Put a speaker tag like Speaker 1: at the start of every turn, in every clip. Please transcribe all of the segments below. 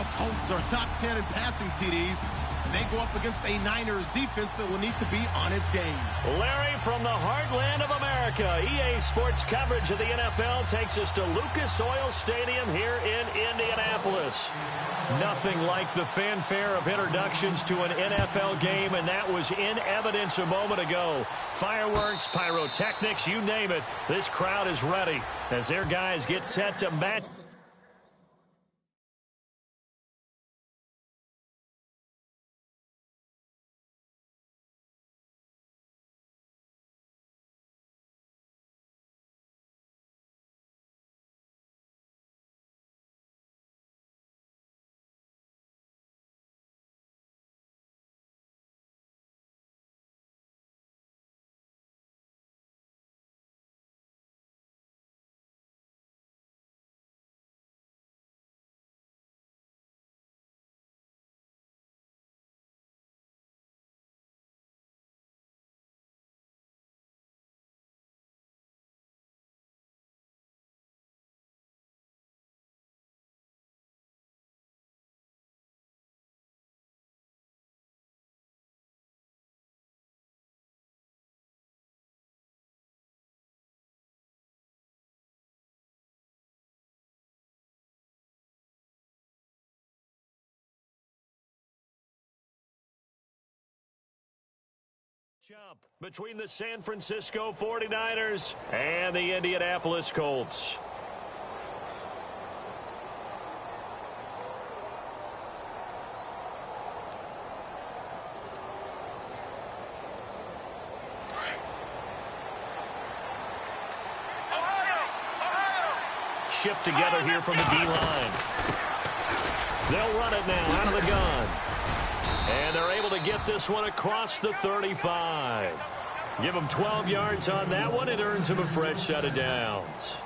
Speaker 1: The Colts are top 10 in passing TDs, and they go up against a Niners defense that will need to be on its game.
Speaker 2: Larry, from the heartland of America, EA Sports coverage of the NFL takes us to Lucas Oil Stadium here in Indianapolis. Nothing like the fanfare of introductions to an NFL game, and that was in evidence a moment ago. Fireworks, pyrotechnics, you name it. This crowd is ready as their guys get set to match. Jump between the San Francisco 49ers and the Indianapolis Colts. Shift together here from the D-line. They'll run it now out of the gun. And they're able to get this one across the 35. Give them 12 yards on that one. It earns them a fresh set of downs.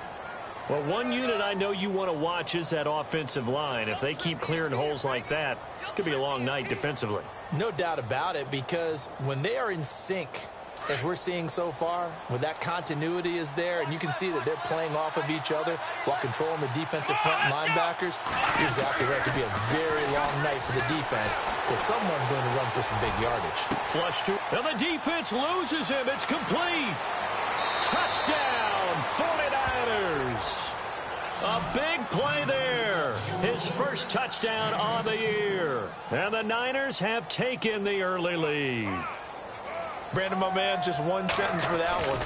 Speaker 2: Well, one unit I know you want to watch is that offensive line. If they keep clearing holes like that, it could be a long night defensively.
Speaker 3: No doubt about it, because when they are in sync, as we're seeing so far, when that continuity is there, and you can see that they're playing off of each other while controlling the defensive front linebackers, you're exactly right. It could be a very long night for the defense because someone's going to run for some big yardage.
Speaker 2: Flush to, and the defense loses him. It's complete. Touchdown, 49ers. A big play there. His first touchdown on the year. And the Niners have taken the early lead.
Speaker 3: Brandon, my man, just one sentence for that one.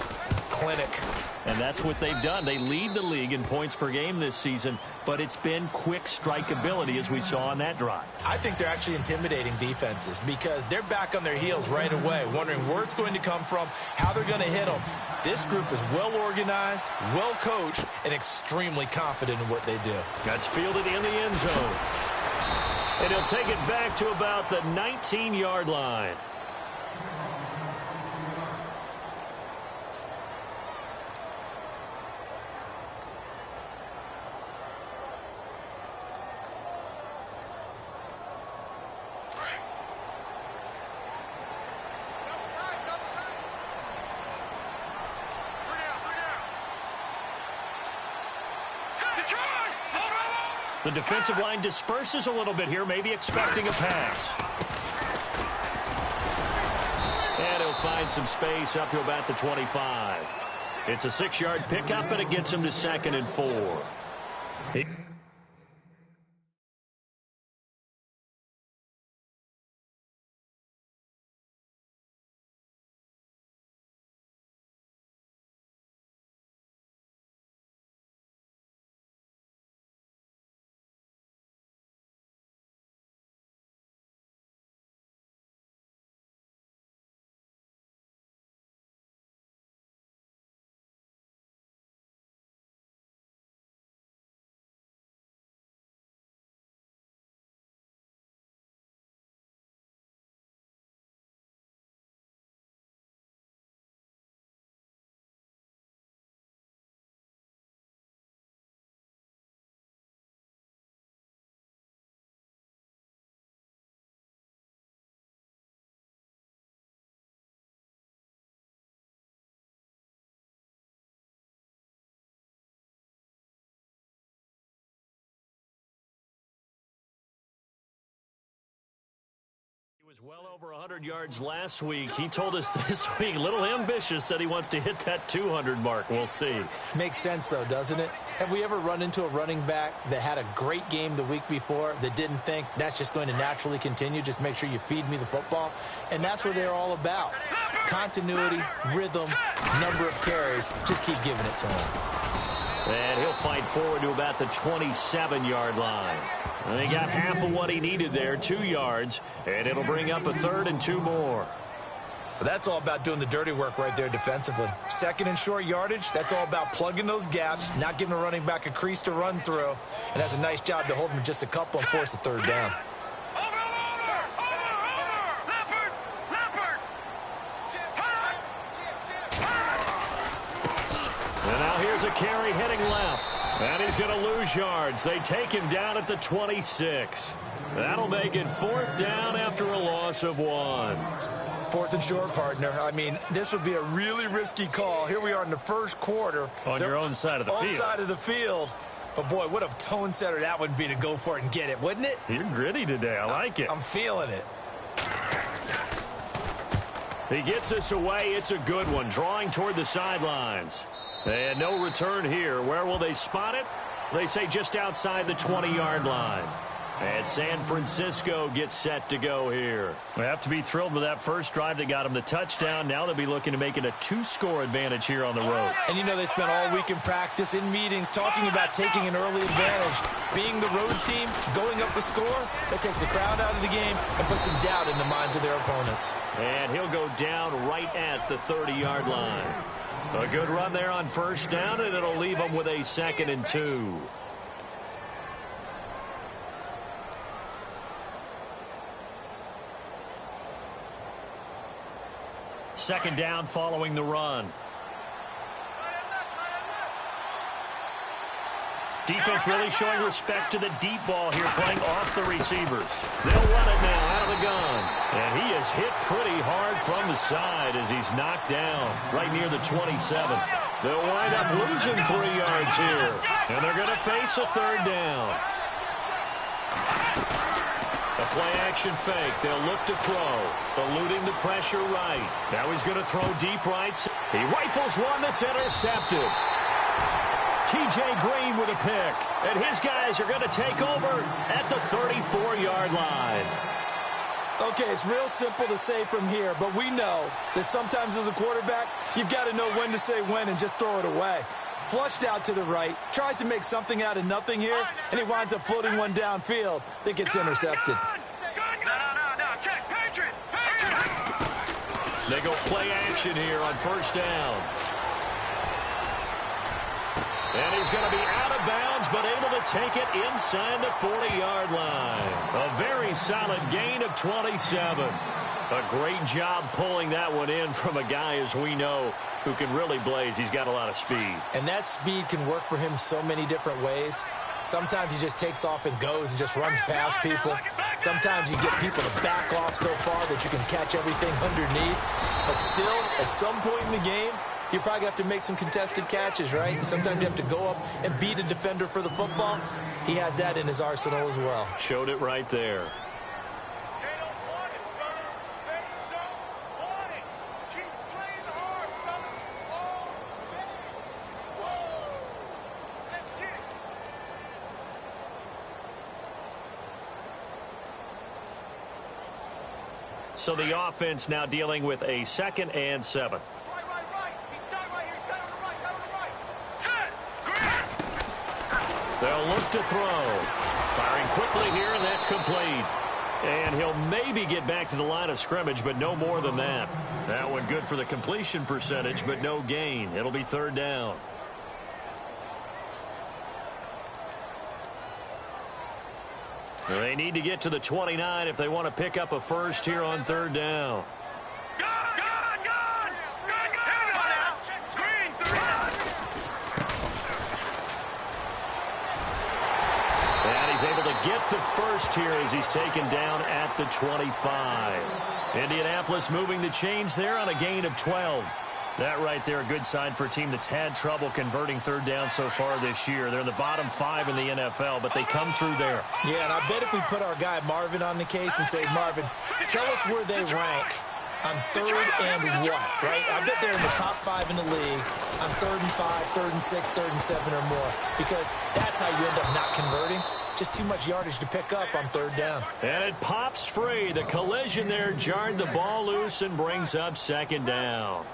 Speaker 3: Clinic.
Speaker 2: And that's what they've done. They lead the league in points per game this season, but it's been quick strikeability as we saw on that drive.
Speaker 3: I think they're actually intimidating defenses because they're back on their heels right away, wondering where it's going to come from, how they're going to hit them. This group is well organized, well coached, and extremely confident in what they do.
Speaker 2: That's fielded in the end zone. And he'll take it back to about the 19-yard line. The defensive line disperses a little bit here, maybe expecting a pass. And he'll find some space up to about the 25. It's a 6-yard pickup, and it gets him to 2nd and 4. Was well over 100 yards last week. He told us this week, a little ambitious, said he wants to hit that 200 mark. We'll see.
Speaker 3: Makes sense, though, doesn't it? Have we ever run into a running back that had a great game the week before that didn't think that's just going to naturally continue? Just make sure you feed me the football. And that's what they're all about. Continuity, rhythm, number of carries. Just keep giving it to him.
Speaker 2: And he'll fight forward to about the 27-yard line. And he got half of what he needed there, 2 yards, and it'll bring up a 3rd and 2 more.
Speaker 3: But that's all about doing the dirty work right there defensively. 2nd and short yardage, that's all about plugging those gaps, not giving a running back a crease to run through. And that's a nice job to hold him just a couple and force a 3rd down.
Speaker 2: And now here's a carry heading left. And he's going to lose yards. They take him down at the 26. That'll make it 4th down after a loss of 1.
Speaker 3: 4th and short, partner. I mean, this would be a really risky call. Here we are in the first quarter.
Speaker 2: On your own side of the field.
Speaker 3: On side of the field. But, boy, what a tone setter that would be to go for it and get it, wouldn't it?
Speaker 2: You're gritty today. I like it.
Speaker 3: I'm feeling it.
Speaker 2: He gets this away. It's a good one. Drawing toward the sidelines. And no return here. Where will they spot it? They say just outside the 20-yard line. And San Francisco gets set to go here. They have to be thrilled with that first drive that got them the touchdown. Now they'll be looking to make it a 2-score advantage here on the road.
Speaker 3: And you know they spent all week in practice, in meetings, talking about taking an early advantage. Being the road team, going up a score, that takes the crowd out of the game and puts some doubt in the minds of their opponents.
Speaker 2: And he'll go down right at the 30-yard line. A good run there on first down, and it'll leave them with a 2nd and 2. Second down following the run. Defense really showing respect to the deep ball here, playing off the receivers. They'll run it now out of the gun. And he is hit pretty hard from the side as he's knocked down right near the 27. They'll wind up losing 3 yards here. And they're going to face a 3rd down. A play-action fake. They'll look to throw. Eluding the pressure right. Now he's going to throw deep right. He rifles one that's intercepted. T.J. Green with a pick. And his guys are going to take over at the 34-yard line.
Speaker 3: Okay, it's real simple to say from here, but we know that sometimes as a quarterback, you've got to know when to say when and just throw it away. Flushed out to the right, tries to make something out of nothing here, and he winds up floating one downfield that gets intercepted.
Speaker 2: They go play action here on first down. And he's going to be out of bounds, but able to take it inside the 40-yard line. A very solid gain of 27. A great job pulling that one in from a guy, as we know, who can really blaze. He's got a lot of speed.
Speaker 3: And that speed can work for him so many different ways. Sometimes he just takes off and goes and just runs past people. Sometimes you get people to back off so far that you can catch everything underneath. But still, at some point in the game, you probably have to make some contested catches, right? Sometimes you have to go up and beat a defender for the football. He has that in his arsenal as well.
Speaker 2: Showed it right there. So the offense now dealing with a 2nd and 7. They'll look to throw. Firing quickly here, and that's complete. And he'll maybe get back to the line of scrimmage, but no more than that. That one good for the completion percentage, but no gain. It'll be 3rd down. They need to get to the 29 if they want to pick up a first here on 3rd down. And he's able to get the first here as he's taken down at the 25. Indianapolis moving the chains there on a gain of 12. That right there, a good sign for a team that's had trouble converting third down so far this year. They're in the bottom 5 in the NFL, but they come through there.
Speaker 3: Yeah, and I bet if we put our guy Marvin on the case and say, Marvin, tell us where they rank on third and what, right? I bet they're in the top 5 in the league on 3rd and 5, 3rd and 6, 3rd and 7 or more, because that's how you end up not converting. Just too much yardage to pick up on third down.
Speaker 2: And it pops free. The collision there jarred the ball loose and brings up second down.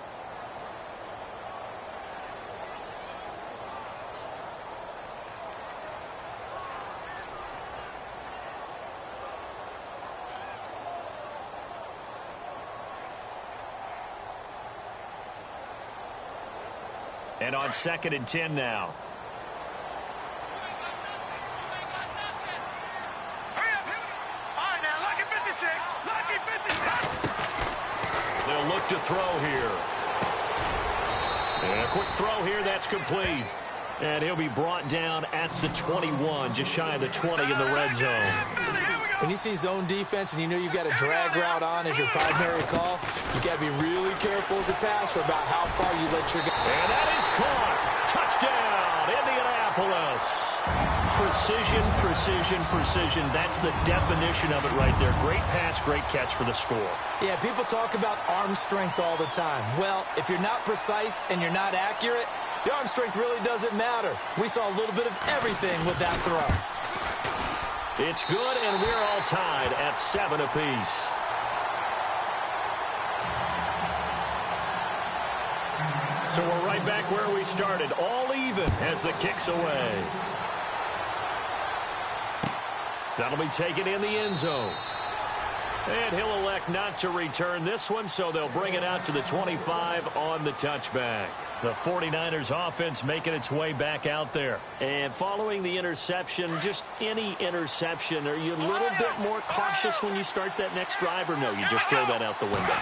Speaker 2: And on 2nd and 10 now. They'll look to throw here. And a quick throw here, that's complete. And he'll be brought down at the 21, just shy of the 20 in the red zone.
Speaker 3: When you see zone defense and you know you've got a drag route on as your primary call, you've got to be really careful as a passer about how far you let your guy.
Speaker 2: And that is caught. Touchdown, Indianapolis. Precision, precision, precision. That's the definition of it right there. Great pass, great catch for the score.
Speaker 3: Yeah, people talk about arm strength all the time. Well, if you're not precise and you're not accurate, the arm strength really doesn't matter. We saw a little bit of everything with that throw.
Speaker 2: It's good, and we're all tied at 7 apiece. So we're right back where we started, all even as the kick's away. That'll be taken in the end zone. And he'll elect not to return this one, so they'll bring it out to the 25 on the touchback. The 49ers offense making its way back out there. And following the interception, just any interception, are you a little bit more cautious when you start that next drive, or no, you just throw that out the window?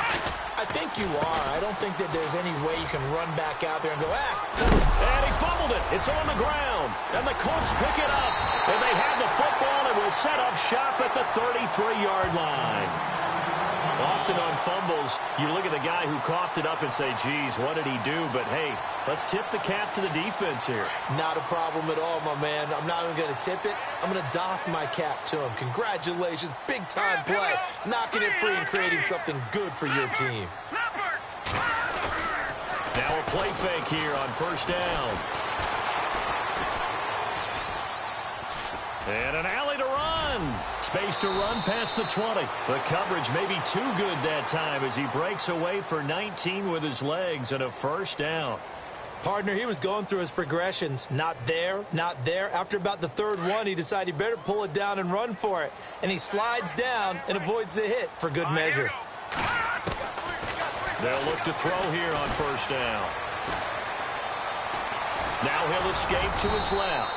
Speaker 3: I think you are. I don't think that there's any way you can run back out there and go,
Speaker 2: And he fumbled it. It's on the ground. And the Colts pick it up. And they have the football and will set up shop at the 33-yard line. Often on fumbles, you look at the guy who coughed it up and say, geez, what did he do? But, hey, let's tip the cap to the defense here.
Speaker 3: Not a problem at all, my man. I'm not even going to tip it. I'm going to doff my cap to him. Congratulations. Big-time play. Knocking it free and creating something good for your team.
Speaker 2: Now a play fake here on first down. And an alley to run. Space to run past the 20. The coverage may be too good that time as he breaks away for 19 with his legs and a first down.
Speaker 3: Partner, he was going through his progressions. Not there, not there. After about the third one, he decided he better pull it down and run for it. And he slides down and avoids the hit for good measure.
Speaker 2: They'll look to throw here on first down. Now he'll escape to his left.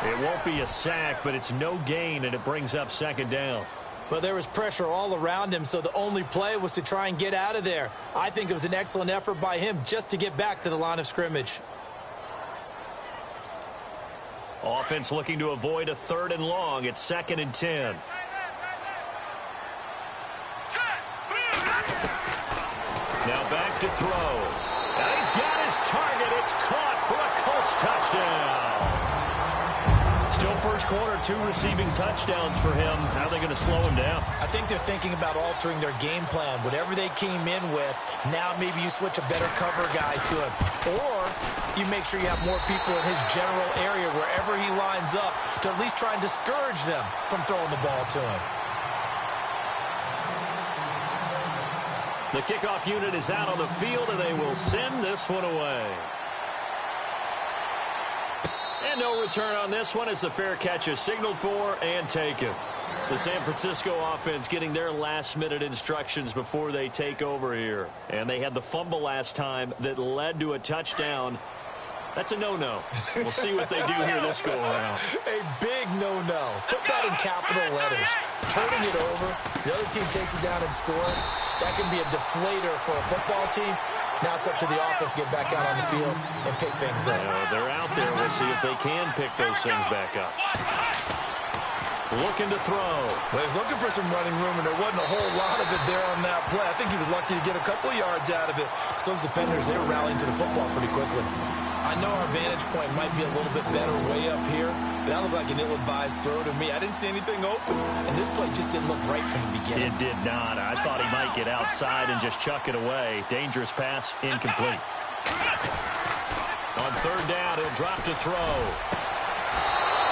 Speaker 2: It won't be a sack, but it's no gain, and it brings up second down.
Speaker 3: Well, there was pressure all around him, so the only play was to try and get out of there. I think it was an excellent effort by him just to get back to the line of scrimmage.
Speaker 2: Offense looking to avoid a 3rd and long. It's 2nd and 10. Now back to throw. And he's got his target. It's caught for a Colts touchdown. Still first quarter, 2 receiving touchdowns for him. How are they going to slow him down?
Speaker 3: I think they're thinking about altering their game plan. Whatever they came in with, now maybe you switch a better cover guy to him. Or you make sure you have more people in his general area wherever he lines up to at least try and discourage them from throwing the ball to him.
Speaker 2: The kickoff unit is out on the field, and they will send this one away. And no return on this one as the fair catch is signaled for and taken. The San Francisco offense getting their last-minute instructions before they take over here. And they had the fumble last time that led to a touchdown. That's a no-no. We'll see what they do here this go-around.
Speaker 3: A big no-no. Put that in capital letters. Turning it over, the other team takes it down and scores. That can be a deflator for a football team. Now it's up to the offense to get back out on the field and pick things up.
Speaker 2: They're out there. We'll see if they can pick those things back up. looking to throw.
Speaker 3: Well, he's looking for some running room, and there wasn't a whole lot of it there on that play. I think he was lucky to get a couple yards out of it, because those defenders, they were rallying to the football pretty quickly. I know our vantage point might be a little bit better way up here, but that looked like an ill-advised throw to me. I didn't see anything open, and this play just didn't look right from the beginning.
Speaker 2: It did not. I thought he might get outside and just chuck it away. Dangerous pass, incomplete. On third down, he'll drop to throw.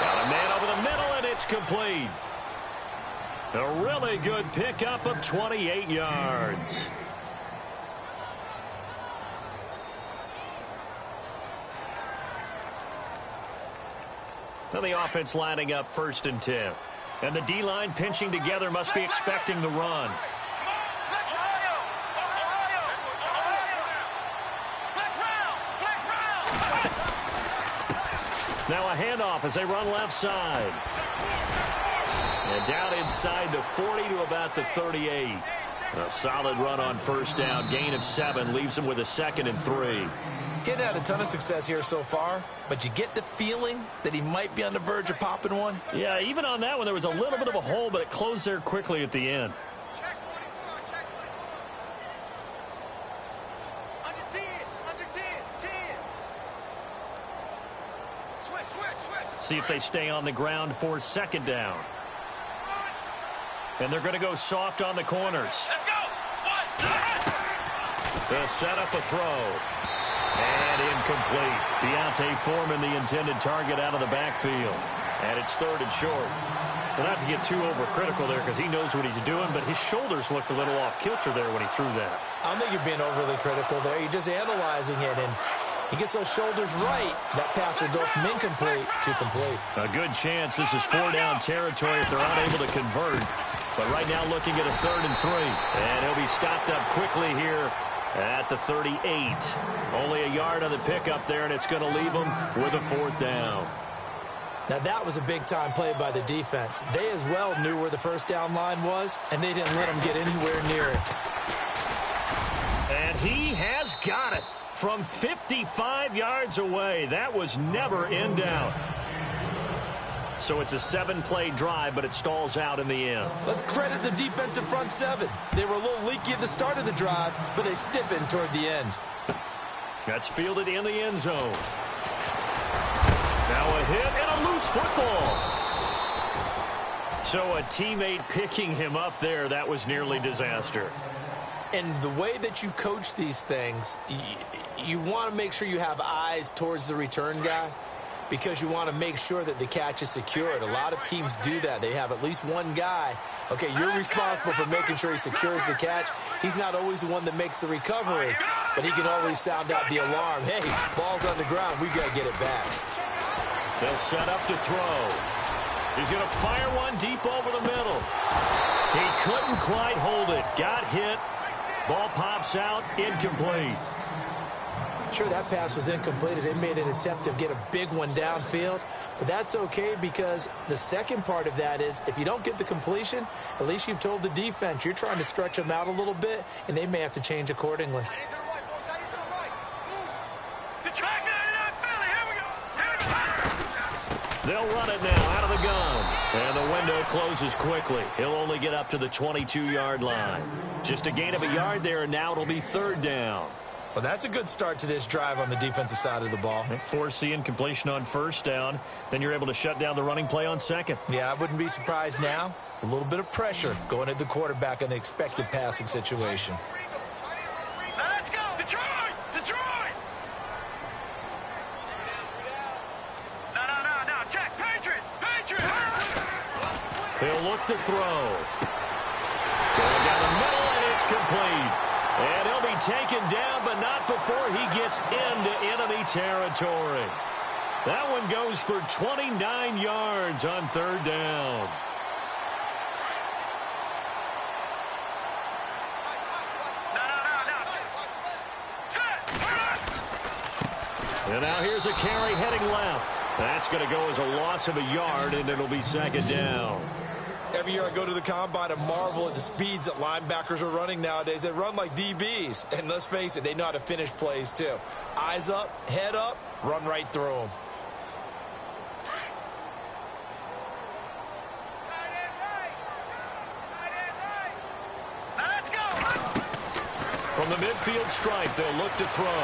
Speaker 2: Got a man over the middle, and it's complete. A really good pickup of 28 yards. And the offense lining up 1st and 10. And the D-line pinching together, must be expecting the run. Now a handoff as they run left side. And down inside the 40 to about the 38. A solid run on 1st down. Gain of 7 leaves him with a 2nd and 3.
Speaker 3: Getting had a ton of success here so far, but you get the feeling that he might be on the verge of popping one.
Speaker 2: Yeah, even on that one, there was a little bit of a hole, but it closed there quickly at the end. See if they stay on the ground for 2nd down. And they're going to go soft on the corners. They'll set up a throw. And incomplete. Deontay Foreman, the intended target, out of the backfield. And it's 3rd and short. Well, not to get too overcritical there, because he knows what he's doing, but his shoulders looked a little off kilter there when he threw that.
Speaker 3: I don't think you're being overly critical there. You're just analyzing it, and he gets those shoulders right. That pass will go from incomplete to complete.
Speaker 2: A good chance this is 4-down territory if they're unable to convert. But right now looking at a 3rd and 3. And he'll be stopped up quickly here at the 38. Only a yard on the pickup there, and it's going to leave them with a 4th down.
Speaker 3: Now, that was a big-time play by the defense. They as well knew where the 1st down line was, and they didn't let them get anywhere near it.
Speaker 2: And he has got it from 55 yards away. That was never in doubt. So it's a 7-play drive, but it stalls out in the end.
Speaker 3: Let's credit the defensive front 7. They were a little leaky at the start of the drive, but they stiffened toward the end.
Speaker 2: That's fielded in the end zone. Now a hit and a loose football. So a teammate picking him up there, that was nearly disaster.
Speaker 3: And the way that you coach these things, you want to make sure you have eyes towards the return guy, because you want to make sure that the catch is secured. A lot of teams do that. They have at least one guy. Okay, you're responsible for making sure he secures the catch. He's not always the one that makes the recovery, but he can always sound out the alarm. Hey, ball's on the ground. We got to get it back.
Speaker 2: They'll set up to throw. He's going to fire one deep over the middle. He couldn't quite hold it. Got hit. Ball pops out. Incomplete.
Speaker 3: Sure, that pass was incomplete as they made an attempt to get a big one downfield, but that's okay, because the second part of that is if you don't get the completion, at least you've told the defense you're trying to stretch them out a little bit, and they may have to change accordingly.
Speaker 2: They'll run it now out of the gun, and the window closes quickly. He'll only get up to the 22-yard line. Just a gain of a yard there, and now it'll be 3rd down.
Speaker 3: Well, that's a good start to this drive on the defensive side of the ball.
Speaker 2: Force the incompletion on 1st down. Then you're able to shut down the running play on 2nd.
Speaker 3: Yeah, I wouldn't be surprised now. A little bit of pressure going at the quarterback in the expected passing situation.
Speaker 4: Let's go! Detroit! Detroit! No, Jack, Patriot!
Speaker 2: He'll look to throw. Going down the middle, and it's complete. And he'll be taken down, but not before he gets into enemy territory. That one goes for 29 yards on 3rd down. And now here's a carry heading left. That's going to go as a loss of a yard, and it'll be 2nd down.
Speaker 3: Every year I go to the combine and marvel at the speeds that linebackers are running nowadays. They run like DBs. And let's face it, they know how to finish plays too. Eyes up, head up, run right through them.
Speaker 2: From the midfield stripe, they'll look to throw.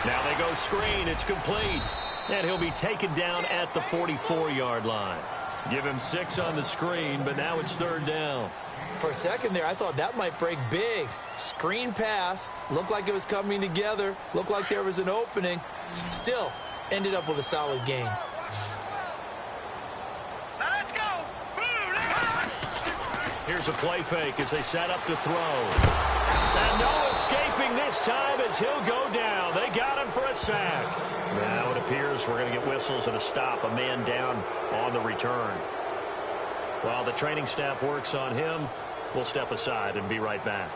Speaker 2: Now they go screen. It's complete. And he'll be taken down at the 44-yard line. Give him 6 on the screen, but now it's 3rd down.
Speaker 3: For a second there, I thought that might break big. Screen pass. Looked like it was coming together. Looked like there was an opening. Still, ended up with a solid game.
Speaker 4: Let's go.
Speaker 2: Here's a play fake as they set up to throw. And no escaping this time as he'll go down. They got him for a sack. Now it appears we're going to get whistles and a stop. A man down on the return. While the training staff works on him, we'll step aside and be right back.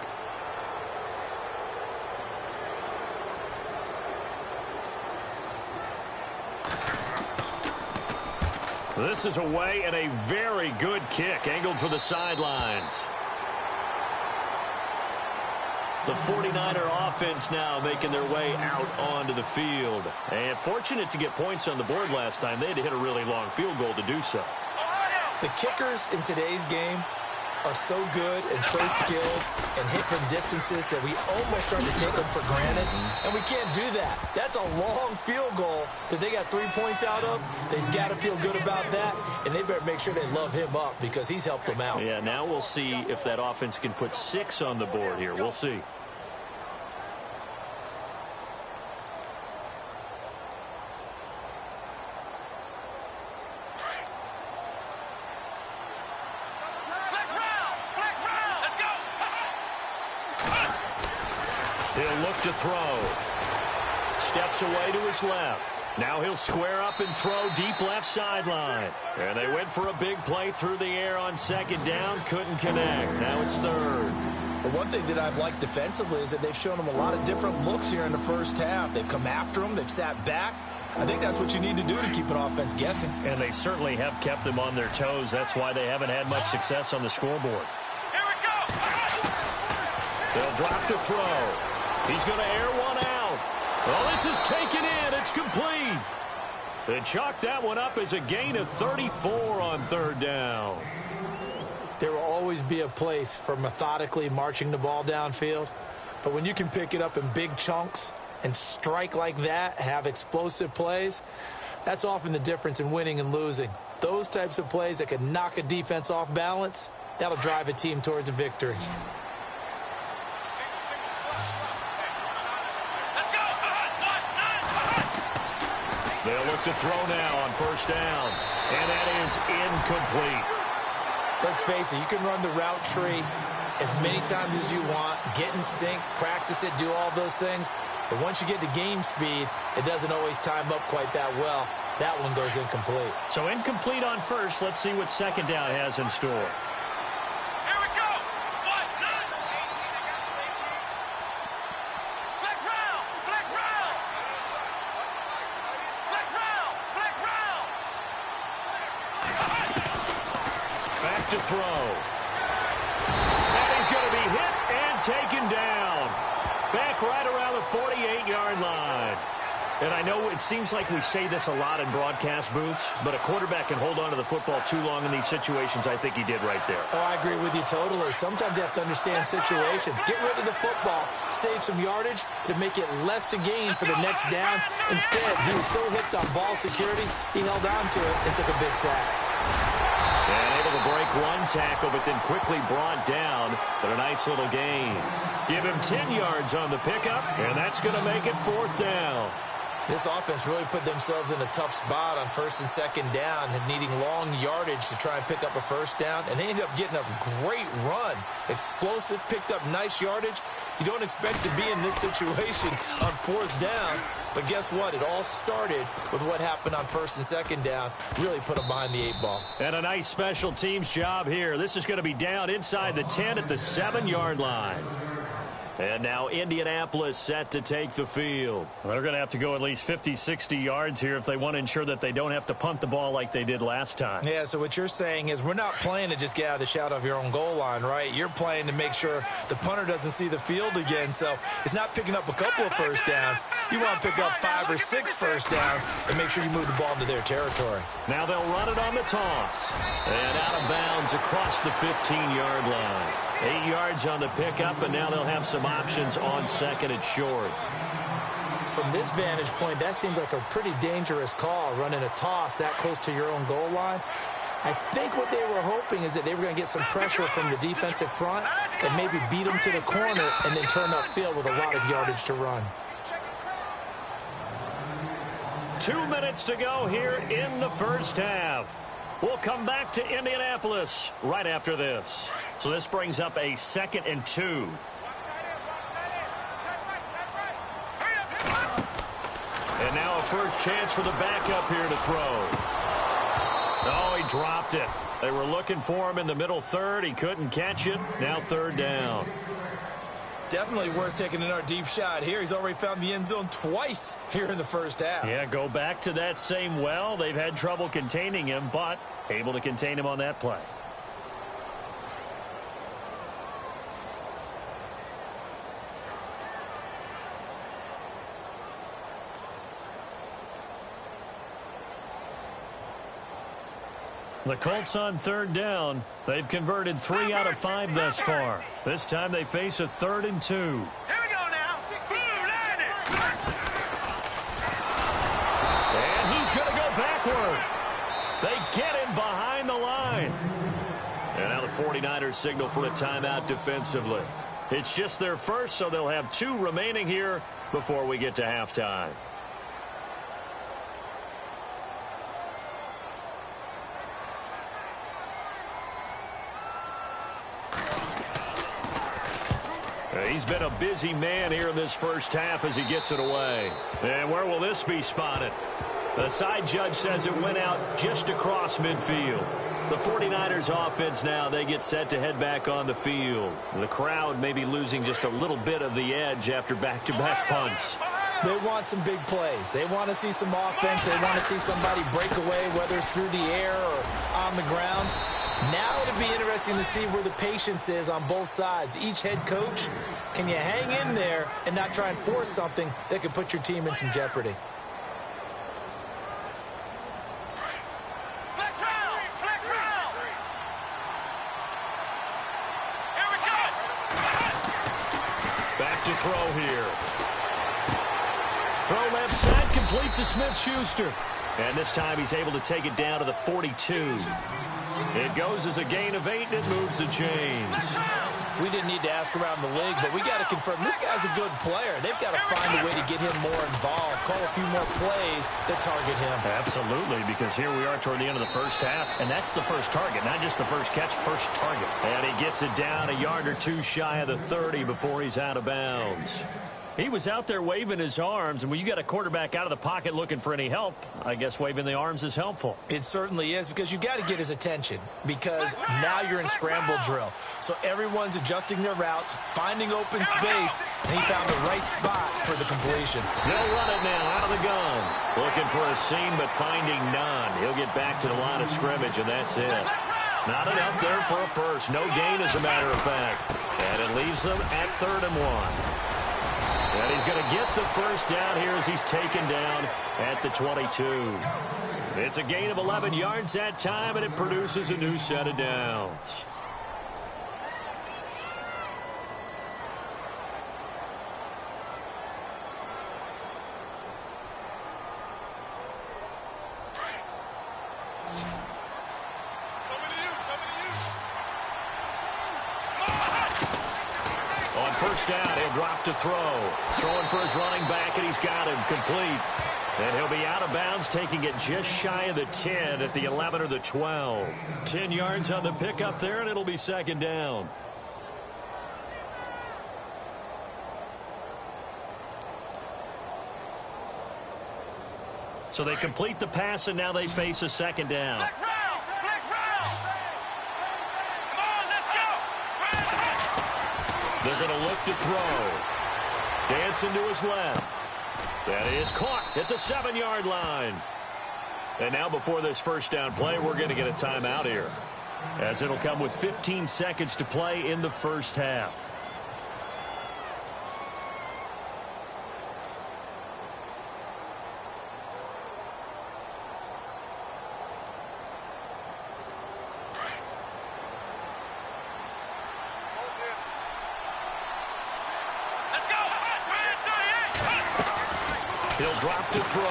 Speaker 2: This is away and a very good kick angled for the sidelines. The 49er offense now making their way out onto the field. And fortunate to get points on the board last time. They had to hit a really long field goal to do so.
Speaker 3: The kickers in today's game are so good and so skilled and hit from distances that we almost start to take them for granted, and we can't do that. That's a long field goal that they got 3 points out of. They've got to feel good about that, and they better make sure they love him up because he's helped them out.
Speaker 2: Yeah, now we'll see if that offense can put 6 on the board here. We'll see. He'll look to throw. Steps away to his left. Now he'll square up and throw deep left sideline. And they went for a big play through the air on 2nd down. Couldn't connect. Now it's 3rd.
Speaker 3: But one thing that I've liked defensively is that they've shown them a lot of different looks here in the first half. They've come after them. They've sat back. I think that's what you need to do to keep an offense guessing.
Speaker 2: And they certainly have kept them on their toes. That's why they haven't had much success on the scoreboard.
Speaker 4: Here we go.
Speaker 2: They'll drop to throw. He's going to air one out. Well, this is taken in. It's complete. They chalk that one up as a gain of 34 on 3rd down.
Speaker 3: There will always be a place for methodically marching the ball downfield. But when you can pick it up in big chunks and strike like that, have explosive plays, that's often the difference in winning and losing. Those types of plays that can knock a defense off balance, that'll drive a team towards a victory.
Speaker 2: They'll look to throw now on 1st down. And that is incomplete.
Speaker 3: Let's face it, you can run the route tree as many times as you want, get in sync, practice it, do all those things. But once you get to game speed, it doesn't always time up quite that well. That one goes incomplete.
Speaker 2: So incomplete on 1st. Let's see what 2nd down has in store.
Speaker 4: Here we go. Flex round. Flex round. Flex round. Flex round.
Speaker 2: Back to throw. And he's going to be hit and taken down. Back right around the 48-yard line. And I know it seems like we say this a lot in broadcast booths, but a quarterback can hold on to the football too long in these situations. I think he did right there.
Speaker 3: Oh, I agree with you totally. Sometimes you have to understand situations. Get rid of the football, save some yardage to make it less to gain for the next down. Instead, he was so hipped on ball security, he held on to it and took a big sack.
Speaker 2: And able to break one tackle, but then quickly brought down. But a nice little gain. Give him 10 yards on the pickup, and that's going to make it 4th down.
Speaker 3: This offense really put themselves in a tough spot on 1st and 2nd down and needing long yardage to try and pick up a 1st down. And they ended up getting a great run. Explosive, picked up nice yardage. You don't expect to be in this situation on 4th down. But guess what? It all started with what happened on 1st and 2nd down. Really put them behind the 8 ball.
Speaker 2: And a nice special teams job here. This is going to be down inside the 10 at the 7-yard line. And now Indianapolis set to take the field. Well, they're going to have to go at least 50, 60 yards here if they want to ensure that they don't have to punt the ball like they did last time.
Speaker 3: Yeah, so what you're saying is we're not playing to just get out of the shadow of your own goal line, right? You're playing to make sure the punter doesn't see the field again. So it's not picking up a couple of 1st downs. You want to pick up 5 or 6 1st downs and make sure you move the ball into their territory.
Speaker 2: Now they'll run it on the toss. And out of bounds across the 15-yard line. 8 yards on the pickup, and now they'll have some options on second and short.
Speaker 3: From this vantage point, that seems like a pretty dangerous call, running a toss that close to your own goal line. I think what they were hoping is that they were going to get some pressure from the defensive front and maybe beat them to the corner and then turn upfield with a lot of yardage to run.
Speaker 2: 2 minutes to go here in the first half. We'll come back to Indianapolis right after this. So this brings up a 2nd and 2. And now a first chance for the backup here to throw. Oh, he dropped it. They were looking for him in the middle third. He couldn't catch it. Now 3rd down.
Speaker 3: Definitely worth taking another deep shot here. He's already found the end zone twice here in the first half.
Speaker 2: Yeah, go back to that same well. They've had trouble containing him, but able to contain him on that play. The Colts on 3rd down. They've converted 3 out of 5 thus far. This time they face a 3rd and 2.
Speaker 4: Here we go now.
Speaker 2: And he's going to go backward. They get him behind the line. And now the 49ers signal for a timeout defensively. It's just their first, so they'll have 2 remaining here before we get to halftime. He's been a busy man here in this first half as he gets it away. And where will this be spotted? The side judge says it went out just across midfield. The 49ers offense now, they get set to head back on the field. The crowd may be losing just a little bit of the edge after back-to-back punts.
Speaker 3: They want some big plays. They want to see some offense. They want to see somebody break away, whether it's through the air or on the ground. Now it'll be interesting to see where the patience is on both sides. Each head coach, can you hang in there and not try and force something that could put your team in some jeopardy?
Speaker 4: Here we go.
Speaker 2: Back to throw here. Throw left side, complete to Smith-Schuster. And this time he's able to take it down to the 42. It goes as a gain of 8, and it moves the chains.
Speaker 3: We didn't need to ask around the league, but we got to confirm this guy's a good player. They've got to find a way to get him more involved, call a few more plays that target him.
Speaker 2: Absolutely, because here we are toward the end of the first half, and that's the first target, not just the first catch, first target. And he gets it down a yard or 2 shy of the 30 before he's out of bounds. He was out there waving his arms, and when you got a quarterback out of the pocket looking for any help, I guess waving the arms is helpful.
Speaker 3: It certainly is, because you got to get his attention, because now you're in scramble drill. So everyone's adjusting their routes, finding open space, and he found the right spot for the completion.
Speaker 2: They'll run it now out of the gun. Looking for a seam, but finding none. He'll get back to the line of scrimmage, and that's it. Not enough there for a first. No gain, as a matter of fact. And it leaves them at 3rd and 1. And he's going to get the first down here as he's taken down at the 22. It's a gain of 11 yards that time, and it produces a new set of downs. On first down, he'll drop to throw. Throwing for his running back, and he's got him complete. And he'll be out of bounds, taking it just shy of the 10 at the 11 or the 12. 10 yards on the pickup there, and it'll be 2nd down. So they complete the pass, and now they face a 2nd down. They're going to look to throw. Dancing to his left. That is caught at the 7-yard line. And now before this first down play, we're going to get a timeout here, as it'll come with 15 seconds to play in the first half. He'll drop to throw.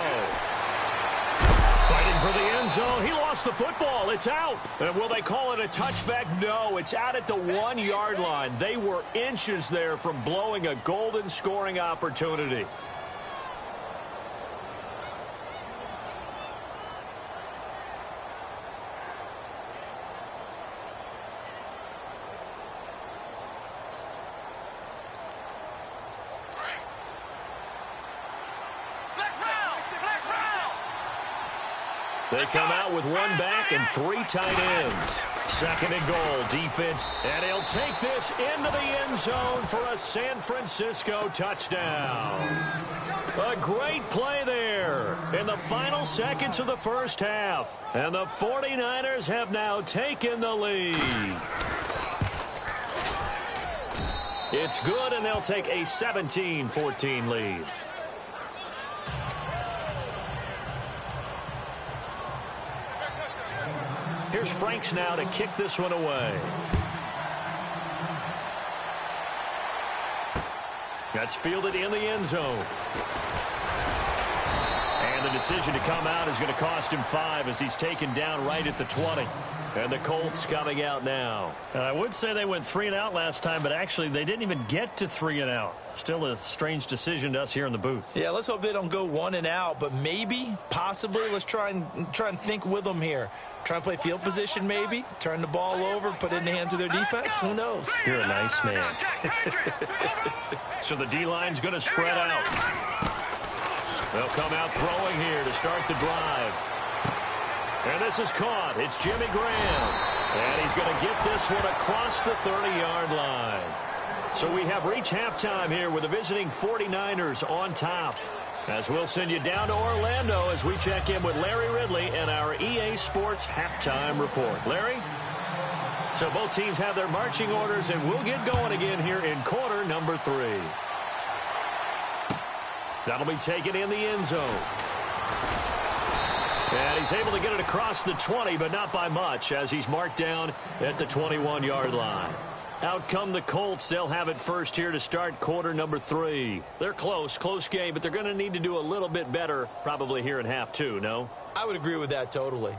Speaker 2: Fighting for the end zone. He lost the football. It's out. And will they call it a touchback? No, it's out at the 1-yard line. They were inches there from blowing a golden scoring opportunity. They come out with one back and 3 tight ends. Second and goal, defense. And he'll take this into the end zone for a San Francisco touchdown. A great play there in the final seconds of the first half. And the 49ers have now taken the lead. It's good, and they'll take a 17-14 lead. Here's Franks now to kick this one away. That's fielded in the end zone. And the decision to come out is going to cost him 5 as he's taken down right at the 20. And the Colts coming out now.
Speaker 5: I would say they went 3 and out last time, but actually they didn't even get to 3 and out. Still a strange decision to us here in the booth.
Speaker 3: Yeah, let's hope they don't go 1 and out, but maybe, possibly, let's try and think with them here. Try and play field position maybe, turn the ball over, put it in the hands of their defense. Who knows?
Speaker 5: You're a nice man.
Speaker 2: So the D-line's going to spread out. They'll come out throwing here to start the drive. And this is caught. It's Jimmy Graham. And he's going to get this one across the 30-yard line. So we have reached halftime here with the visiting 49ers on top. As we'll send you down to Orlando as we check in with Larry Ridley and our EA Sports Halftime Report. Larry? So both teams have their marching orders, and we'll get going again here in quarter number 3. That'll be taken in the end zone. And he's able to get it across the 20, but not by much, as he's marked down at the 21-yard line. Out come the Colts. They'll have it first here to start quarter number 3. They're close game, but they're going to need to do a little bit better probably here in half 2, no?
Speaker 3: I would agree with that totally.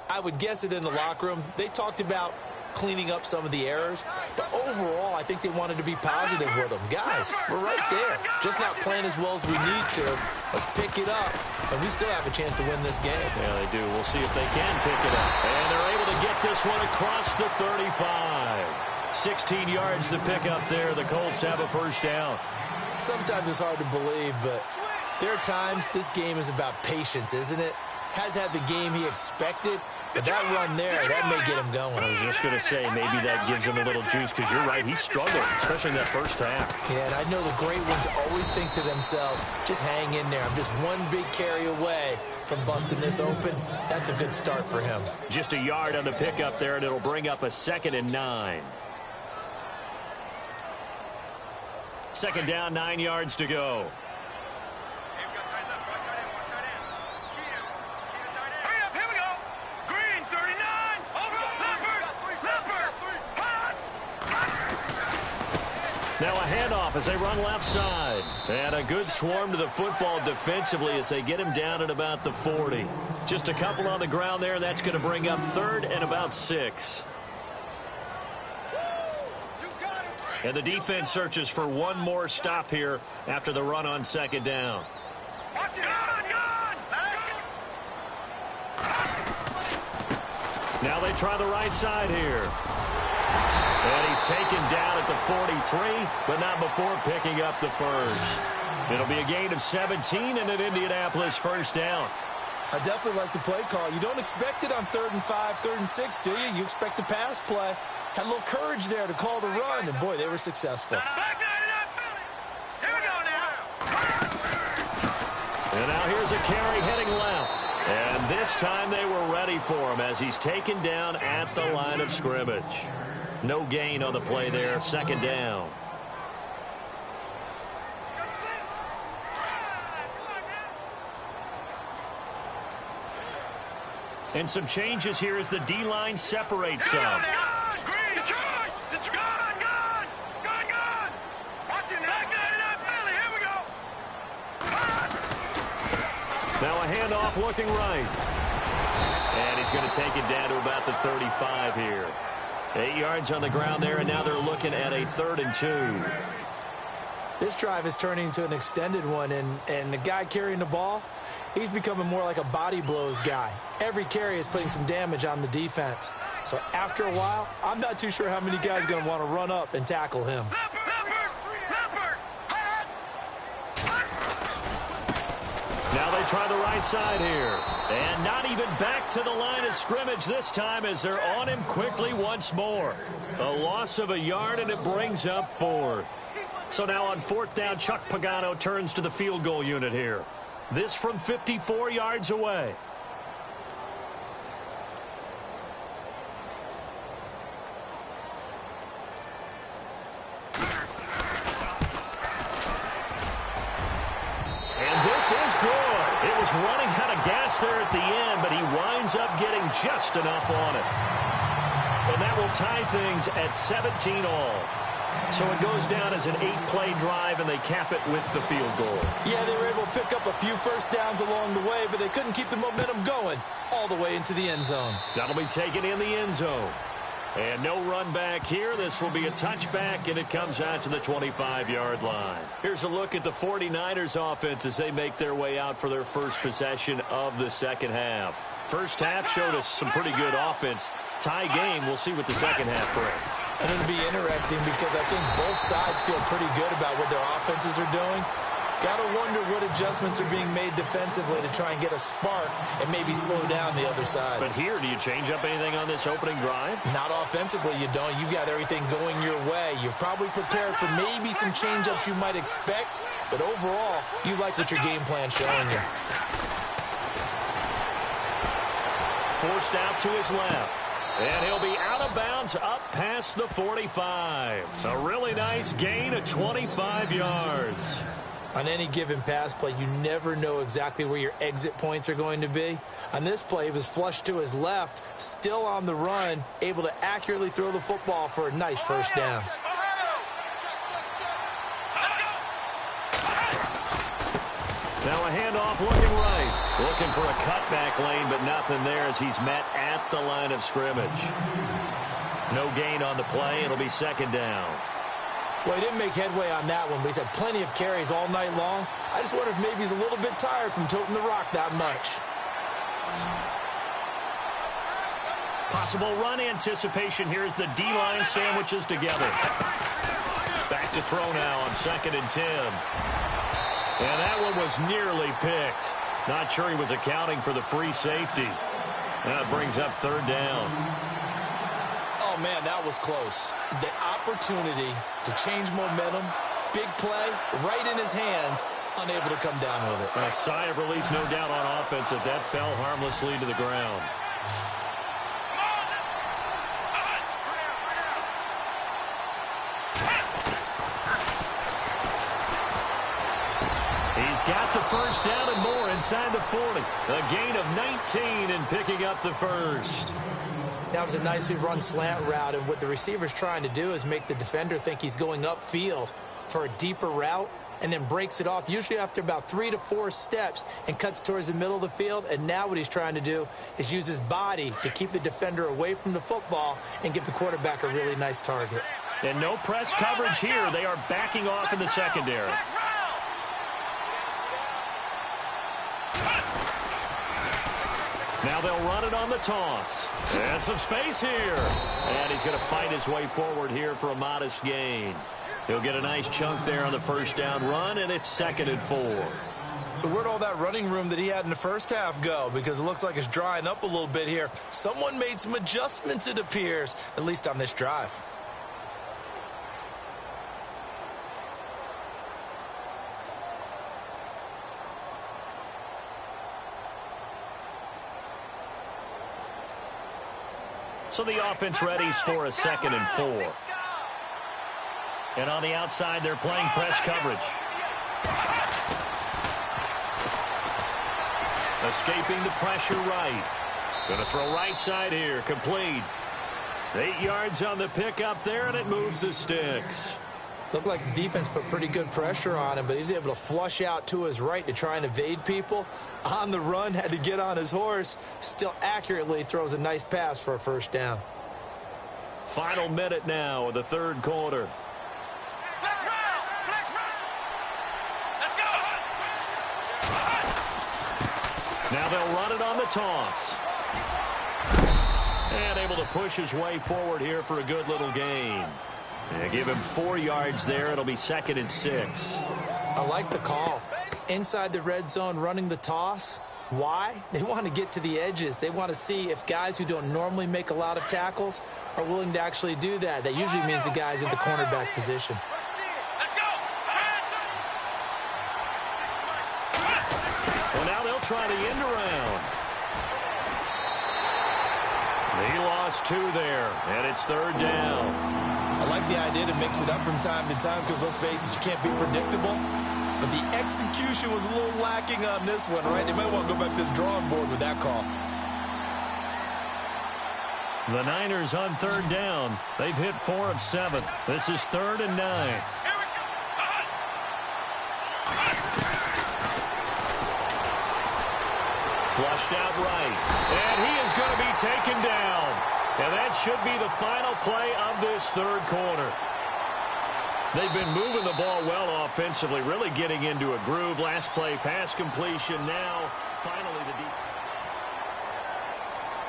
Speaker 3: I would guess it in the locker room. They talked about cleaning up some of the errors, but overall, I think they wanted to be positive with them. Guys, we're right there. Just not playing as well as we need to. Let's pick it up, and we still have a chance to win this game.
Speaker 2: Yeah, they do. We'll see if they can pick it up. And they're able to get this one across the 35. 16 yards to pick up there. The Colts have a first down.
Speaker 3: Sometimes it's hard to believe, but there are times this game is about patience, isn't it? Has had the game he expected, but that run there, that may get him going.
Speaker 5: I was just going to say, maybe that gives him a little juice, because you're right, he's struggling, especially in that first half.
Speaker 3: Yeah, and I know the great ones always think to themselves, just hang in there. I'm just one big carry away from busting this open. That's a good start for him.
Speaker 2: Just a yard on the pickup there, and it'll bring up a 2nd and 9. 2nd down, 9 yards to go. Now a handoff as they run left side. And a good swarm to the football defensively as they get him down at about the 40. Just a couple on the ground there. That's going to bring up 3rd and about 6. And the defense searches for one more stop here after the run on 2nd down. Now they try the right side here. And he's taken down at the 43, but not before picking up the first. It'll be a gain of 17 and an Indianapolis first down.
Speaker 3: I definitely like the play call. You don't expect it on 3rd and 5, 3rd and 6, do you? You expect a pass play. Had a little courage there to call the run, and boy, they were successful.
Speaker 4: Here we go now.
Speaker 2: And now here's a carry heading left. And this time they were ready for him as he's taken down at the line of scrimmage. No gain on the play there, 2nd down. And some changes here as the D-line separates some. Now a handoff looking right. And he's going to take it down to about the 35 here. 8 yards on the ground there, and now they're looking at a 3rd and 2.
Speaker 3: This drive is turning into an extended one, and the guy carrying the ball, he's becoming more like a body blows guy. Every carry is putting some damage on the defense. So after a while, I'm not too sure how many guys are going to want to run up and tackle him.
Speaker 2: Now they try the right side here. And not even back to the line of scrimmage this time as they're on him quickly once more. A loss of a yard, and it brings up 4th. So now on 4th down, Chuck Pagano turns to the field goal unit here. This from 54 yards away. And this is good. It was running out of gas there at the end, but he winds up getting just enough on it. And that will tie things at 17 all. So it goes down as an 8-play drive, and they cap it with the field goal.
Speaker 3: Yeah, they were able to pick up a few first downs along the way, but they couldn't keep the momentum going all the way into the end zone.
Speaker 2: That'll be taken in the end zone. And no run back here. This will be a touchback, and it comes out to the 25-yard line. Here's a look at the 49ers offense as they make their way out for their first possession of the second half. First half showed us some pretty good offense. Tie game, we'll see what the second half brings.
Speaker 3: And it'll be interesting because I think both sides feel pretty good about what their offenses are doing. Got to wonder what adjustments are being made defensively to try and get a spark and maybe slow down the other side.
Speaker 2: But here, do you change up anything on this opening drive?
Speaker 3: Not offensively, you don't. You got everything going your way. You've probably prepared for maybe some change-ups you might expect, but overall, you like what your game plan's showing you.
Speaker 2: Forced out to his left. And he'll be out of bounds up past the 45. A really nice gain of 25 yards.
Speaker 3: On any given pass play, you never know exactly where your exit points are going to be. On this play, he was flushed to his left, still on the run, able to accurately throw the football for a nice first down.
Speaker 2: Now a handoff looking right. Looking for a cutback lane, but nothing there as he's met at the line of scrimmage. No gain on the play. It'll be second down.
Speaker 3: Well, he didn't make headway on that one, but he's had plenty of carries all night long. I just wonder if maybe he's a little bit tired from toting the rock that much.
Speaker 2: Possible run anticipation here as the D-line sandwiches together. Back to throw now on 2nd and 10. And that one was nearly picked. Not sure he was accounting for the free safety. That brings up 3rd down.
Speaker 3: Oh, man, that was close. The opportunity to change momentum, big play, right in his hands, unable to come down with it.
Speaker 2: A sigh of relief, no doubt, on offense that fell harmlessly to the ground. He's got the first down and more inside the 40. A gain of 19 and picking up the first.
Speaker 3: That was a nicely run slant route, and what the receiver's trying to do is make the defender think he's going upfield for a deeper route and then breaks it off, usually after about 3 to 4 steps, and cuts towards the middle of the field. And now what he's trying to do is use his body to keep the defender away from the football and give the quarterback a really nice target.
Speaker 2: And no press coverage here. They are backing off in the secondary. Now they'll run it on the toss. And some space here. And he's going to fight his way forward here for a modest gain. He'll get a nice chunk there on the first down run, and it's 2nd and 4.
Speaker 3: So where'd all that running room that he had in the first half go? Because it looks like it's drying up a little bit here. Someone made some adjustments, it appears, at least on this drive.
Speaker 2: So the offense readies for a 2nd and 4. And on the outside, they're playing press coverage. Escaping the pressure right. Going to throw right side here. Complete. 8 yards on the pickup there, and it moves the sticks.
Speaker 3: Looked like the defense put pretty good pressure on him, but he's able to flush out to his right to try and evade people. On the run, had to get on his horse. Still accurately throws a nice pass for a first down.
Speaker 2: Final minute now of the third quarter. Now they'll run it on the toss. And able to push his way forward here for a good little gain. And give him 4 yards there. It'll be 2nd and 6.
Speaker 3: I like the call. Inside the red zone running the toss. Why? They want to get to the edges. They want to see if guys who don't normally make a lot of tackles are willing to actually do that. That usually means the guy's in the cornerback position.
Speaker 2: Well, now they'll try the end around. He lost 2 there, and it's 3rd down.
Speaker 3: I like the idea to mix it up from time to time because, let's face it, you can't be predictable. But the execution was a little lacking on this one, right? They might want to go back to the drawing board with that call.
Speaker 2: The Niners on 3rd down. They've hit 4 of 7. This is 3rd and 9. Flushed out right. And he is going to be taken down. And that should be the final play of this third quarter. They've been moving the ball well offensively, really getting into a groove. Last play, pass completion. Now, finally, the defense.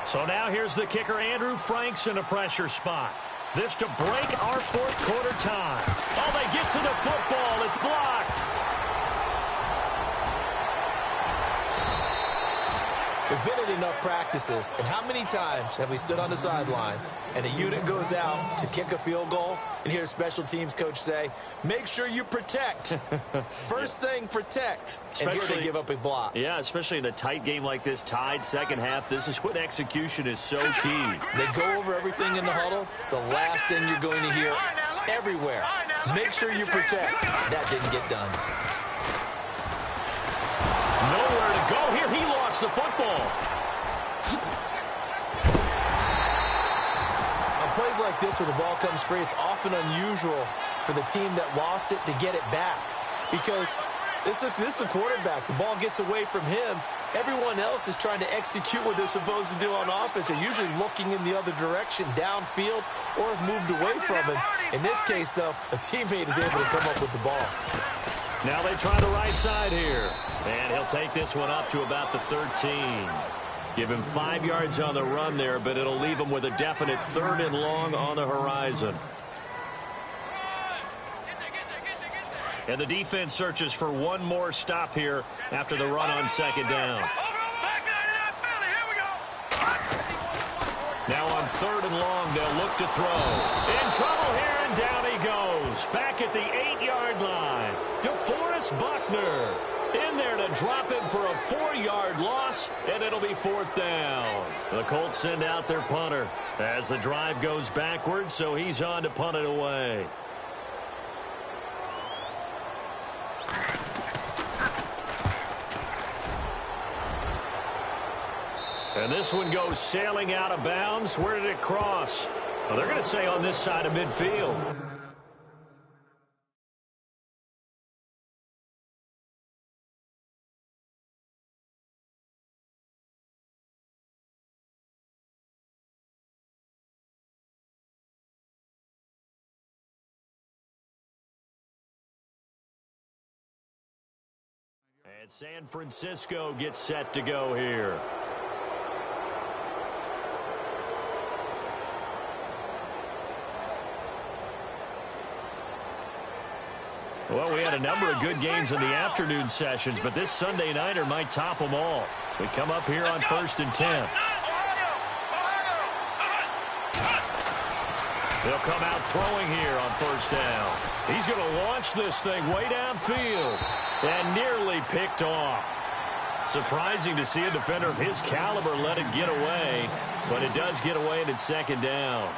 Speaker 2: So now here's the kicker, Andrew Franks, in a pressure spot. This to break our fourth quarter tie. Oh, they get to the football. It's blocked.
Speaker 3: We've been at enough practices, and how many times have we stood on the sidelines and a unit goes out to kick a field goal and hear a special teams coach say, make sure you protect. First thing, protect. And here they give up a block.
Speaker 2: Yeah, especially in a tight game like this, tied second half. This is when execution is so key.
Speaker 3: They go over everything in the huddle. The last thing you're going to hear everywhere, make sure you protect. That didn't get done.
Speaker 2: Nowhere to go here. He lost the football.
Speaker 3: On plays like this where the ball comes free, it's often unusual for the team that lost it to get it back. Because this is the quarterback. The ball gets away from him. Everyone else is trying to execute what they're supposed to do on offense. They're usually looking in the other direction, downfield, or have moved away from him. In this case, though, a teammate is able to come up with the ball.
Speaker 2: Now they try the right side here. And he'll take this one up to about the 13. Give him 5 yards on the run there, but it'll leave him with a definite 3rd and long on the horizon. And the defense searches for one more stop here after the run on 2nd down. Now on 3rd and long, they'll look to throw. In trouble here, and down he goes. Back at the 8-yard line. DeForest Buckner in there to drop it for a 4-yard loss, and it'll be 4th down. The Colts send out their punter as the drive goes backwards, so he's on to punt it away. And this one goes sailing out of bounds. Where did it cross? Well, they're going to say on this side of midfield. And San Francisco gets set to go here. Well, we had a number of good games in the afternoon sessions, but this Sunday nighter might top them all. So we come up here on 1st and 10. They'll come out throwing here on 1st down. He's going to launch this thing way downfield and nearly picked off. Surprising to see a defender of his caliber let it get away, but it does get away and it's 2nd down.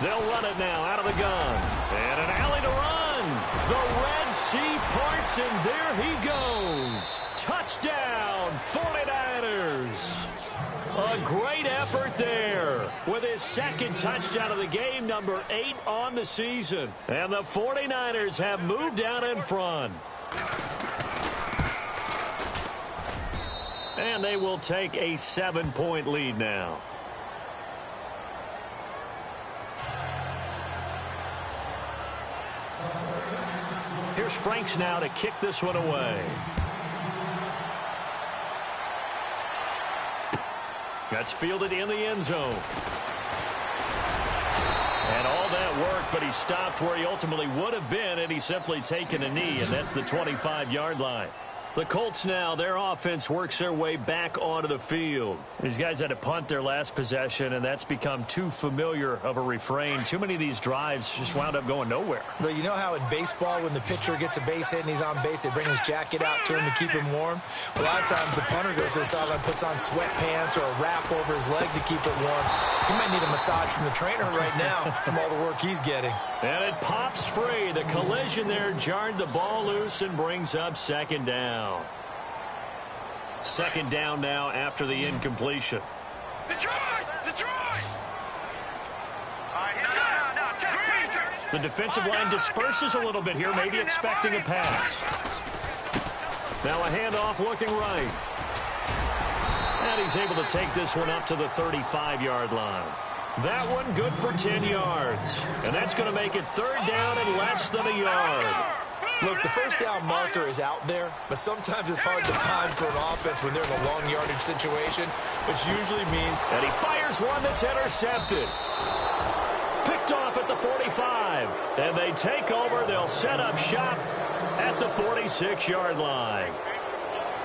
Speaker 2: They'll run it now out of the gun. And an alley to run. The Red Sea parts, and there he goes. Touchdown, 49ers. A great effort there with his second touchdown of the game, number 8 on the season. And the 49ers have moved out in front. And they will take a 7-point lead now. Here's Franks now to kick this one away. That's fielded in the end zone. And all that work, but he stopped where he ultimately would have been had he simply taken a knee, and that's the 25-yard line. The Colts now, their offense works their way back onto the field. These guys had to punt their last possession, and that's become too familiar of a refrain. Too many of these drives just wound up going nowhere.
Speaker 3: But you know how in baseball, when the pitcher gets a base hit and he's on base, they bring his jacket out to him to keep him warm? A lot of times the punter goes to the sideline, puts on sweatpants or a wrap over his leg to keep it warm. He might need a massage from the trainer right now from all the work he's getting.
Speaker 2: And it pops free. The collision there jarred the ball loose and brings up second down. Second down now after the incompletion.
Speaker 4: Detroit!
Speaker 2: The defensive line disperses a little bit here, maybe expecting a pass. Now a handoff looking right. And he's able to take this one up to the 35-yard line. That one good for 10 yards. And that's going to make it third down and less than a yard.
Speaker 3: Look, the first down marker is out there, but sometimes it's hard to find for an offense when they're in a long yardage situation, which usually means...
Speaker 2: And he fires one that's intercepted. Picked off at the 45. And they take over. They'll set up shop at the 46-yard line.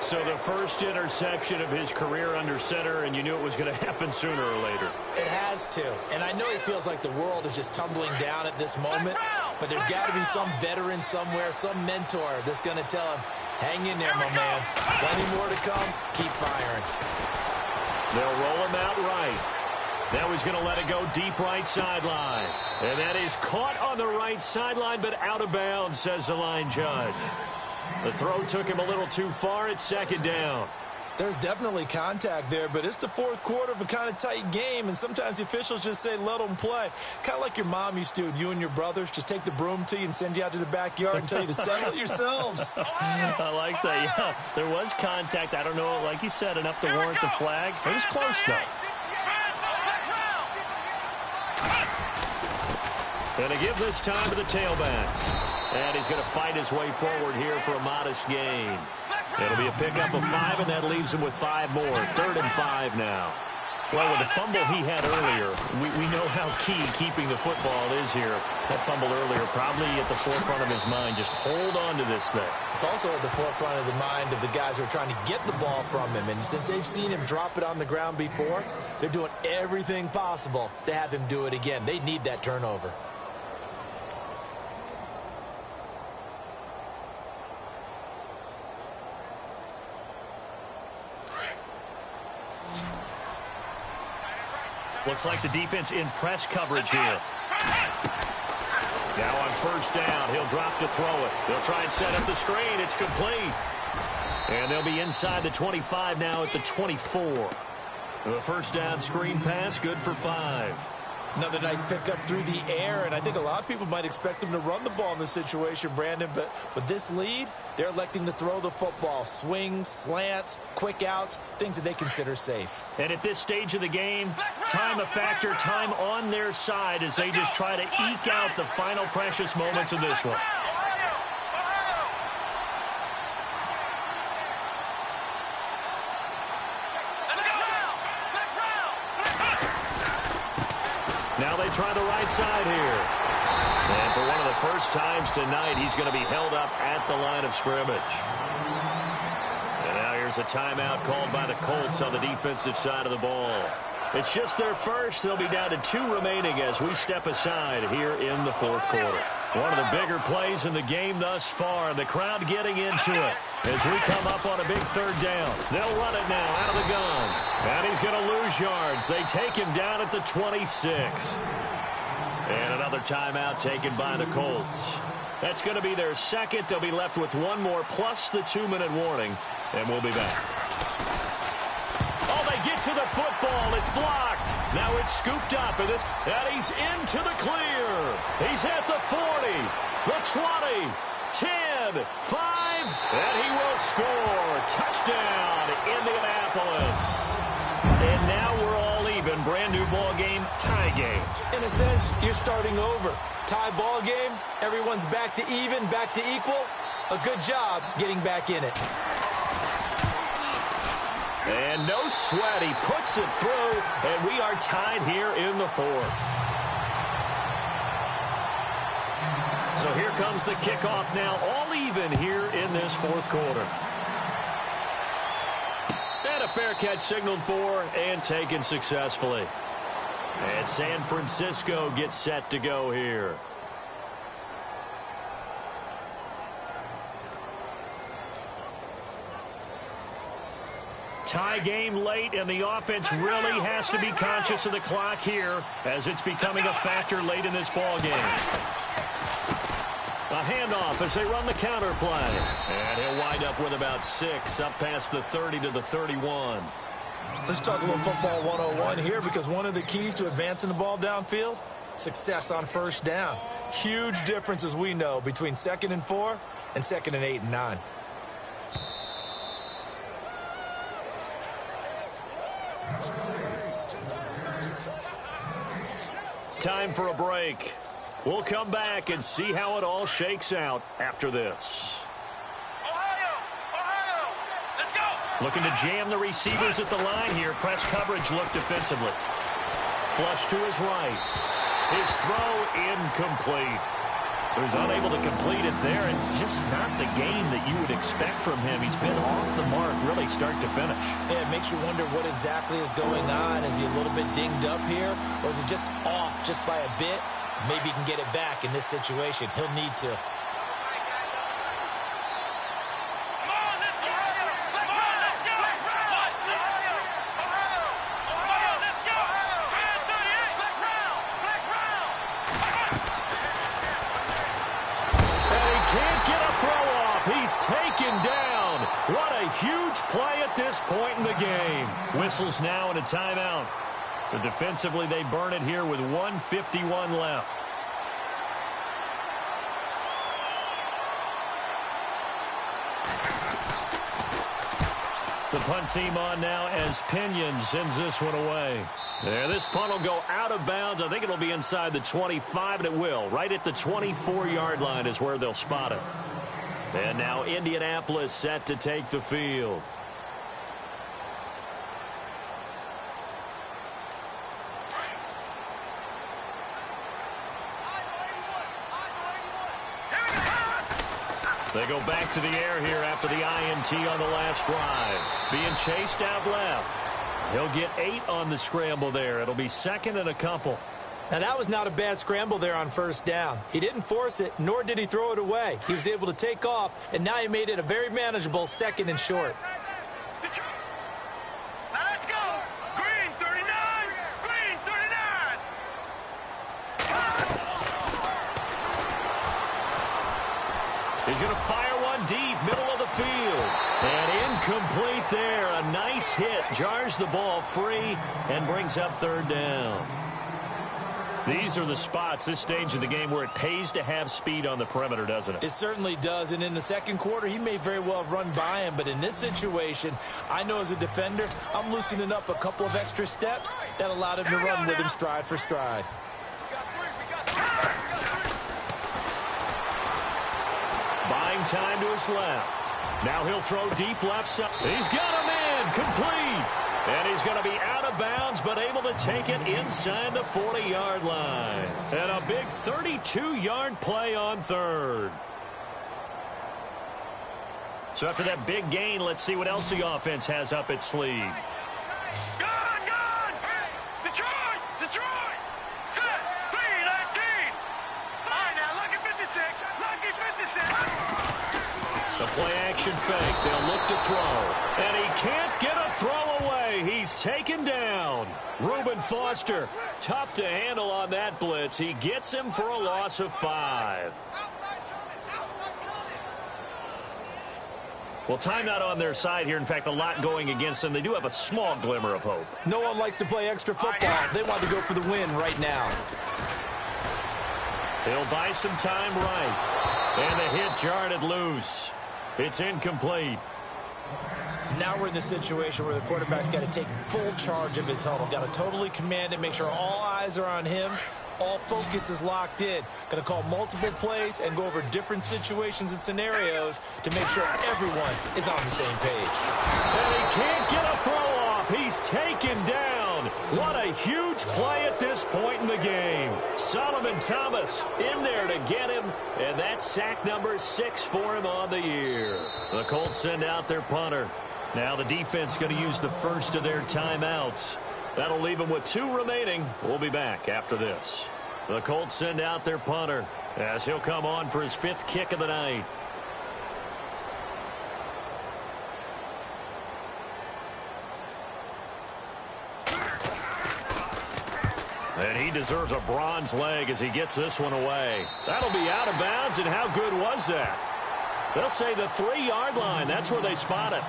Speaker 2: So the first interception of his career under center, and you knew it was going to happen sooner or later.
Speaker 3: It has to. And I know he feels like the world is just tumbling down at this moment, but there's got to be some veteran somewhere, some mentor that's going to tell him, hang in there, my man. Plenty more to come. Keep firing.
Speaker 2: They'll roll him out right. Now he's going to let it go deep right sideline. And that is caught on the right sideline, but out of bounds, says the line judge. The throw took him a little too far. It's second down.
Speaker 3: There's definitely contact there, but it's the fourth quarter of a kind of tight game, and sometimes the officials just say, let them play. Kind of like your mom used to with you and your brothers. Just take the broom to you and send you out to the backyard and tell you to settle it yourselves.
Speaker 2: I like that, yeah. There was contact. I don't know, like you said, enough to warrant the flag. It was close, though. And to give this time to the tailback. And he's going to fight his way forward here for a modest gain. It'll be a pickup of 5, and that leaves him with 5 more. 3rd and 5 now. Well, with the fumble he had earlier, we know how key keeping the football is here. That fumble earlier probably at the forefront of his mind. Just hold on to this thing.
Speaker 3: It's also at the forefront of the mind of the guys who are trying to get the ball from him. And since they've seen him drop it on the ground before, they're doing everything possible to have him do it again. They need that turnover.
Speaker 2: Looks like the defense in press coverage here. Now on first down, he'll drop to throw it. They'll try and set up the screen. It's complete. And they'll be inside the 25 now at the 24. The first down screen pass, good for 5.
Speaker 3: Another nice pickup through the air, and I think a lot of people might expect them to run the ball in this situation, Brandon, but with this lead, they're electing to throw the football. Swings, slants, quick outs, things that they consider safe.
Speaker 2: And at this stage of the game, time a factor, time on their side as they just try to eke out the final precious moments of this one. Now they try the right side here. And for one of the first times tonight, he's going to be held up at the line of scrimmage. And now here's a timeout called by the Colts on the defensive side of the ball. It's just their first. They'll be down to 2 remaining as we step aside here in the fourth quarter. One of the bigger plays in the game thus far, and the crowd getting into it as we come up on a big 3rd down. They'll run it now out of the gun. And he's going to lose yards. They take him down at the 26. And another timeout taken by the Colts. That's going to be their second. They'll be left with one more plus the 2-minute warning, and we'll be back. Oh, they get to the football. It's blocked. Now it's scooped up, and he's into the clear. He's at the 40, the 20, 10, 5, and he will score. Touchdown, Indianapolis. And now we're all even. Brand new ball game, tie game.
Speaker 3: In a sense, you're starting over. Tie ball game, everyone's back to even, back to equal. A good job getting back in it.
Speaker 2: And no sweat, he puts it through, and we are tied here in the fourth. So here comes the kickoff now, all even here in this fourth quarter. And a fair catch signaled for and taken successfully. And San Francisco gets set to go here. Tie game late, and the offense really has to be conscious of the clock here as it's becoming a factor late in this ball game. A handoff as they run the counter play. And he'll wind up with about 6 up past the 30 to the 31.
Speaker 3: Let's talk a little football 101 here, because one of the keys to advancing the ball downfield, success on first down. Huge difference, as we know, between 2nd and 4 and 2nd and 8 and 9.
Speaker 2: Time for a break. We'll come back and see how it all shakes out after this.
Speaker 4: Ohio, let's go.
Speaker 2: Looking to jam the receivers at the line here. Press coverage look defensively. Flush to his right. His throw incomplete. So he's unable to complete it there, and just not the game that you would expect from him. He's been off the mark really start to finish.
Speaker 3: Yeah, it makes you wonder what exactly is going on. Is he a little bit dinged up here, or is it just off just by a bit? Maybe he can get it back in this situation. He'll need to.
Speaker 2: Taken down. What a huge play at this point in the game. Whistles now and a timeout. So defensively, they burn it here with 1:51 left. The punt team on now as Pinion sends this one away. There, this punt will go out of bounds. I think it'll be inside the 25, and it will. Right at the 24-yard line is where they'll spot it. And now Indianapolis set to take the field. They go back to the air here after the INT on the last drive. Being chased out left. He'll get 8 on the scramble there. It'll be 2nd and a couple.
Speaker 3: Now, that was not a bad scramble there on first down. He didn't force it, nor did he throw it away. He was able to take off, and now he made it a very manageable 2nd and short.
Speaker 4: Now let's go. Green 39. Green 39.
Speaker 2: He's going to fire one deep, middle of the field. And incomplete there. A nice hit. Jars the ball free and brings up 3rd down. These are the spots, this stage of the game, where it pays to have speed on the perimeter, doesn't it?
Speaker 3: It certainly does, and in the second quarter, he may very well have run by him, but in this situation, I know as a defender, I'm loosening up a couple of extra steps that allowed him to run with him stride for stride.
Speaker 2: Buying time to his left. Now he'll throw deep left side. He's got him in, complete. And he's going to be out of bounds, but able to take it inside the 40-yard line. And a big 32-yard play on 3rd. So after that big gain, let's see what else the offense has up its sleeve.
Speaker 4: Gone! Detroit! Set! 3-19! Fine now, lucky 56! Lucky 56!
Speaker 2: The Play action fake. They'll look to throw. And he can't get a throw away. He's taken down. Reuben Foster, tough to handle on that blitz. He gets him for a loss of 5. Well, timeout on their side here. In fact, a lot going against them. They do have a small glimmer of hope.
Speaker 3: No one likes to play extra football. They want to go for the win right now.
Speaker 2: He'll buy some time right. And the hit jarred it loose. It's incomplete.
Speaker 3: Now we're in the situation where the quarterback's got to take full charge of his huddle. Got to totally command it, make sure all eyes are on him. All focus is locked in. Going to call multiple plays and go over different situations and scenarios to make sure everyone is on the same page.
Speaker 2: And he can't get a throw off. He's taken down. What a huge play at this point in the game. Solomon Thomas in there to get him. And that's sack number 6 for him on the year. The Colts send out their punter. Now the defense going to use the first of their timeouts. That'll leave them with 2 remaining. We'll be back after this. The Colts send out their punter as he'll come on for his 5th kick of the night. And he deserves a bronze leg as he gets this one away. That'll be out of bounds, and how good was that? They'll say the 3-yard line. That's where they spot it.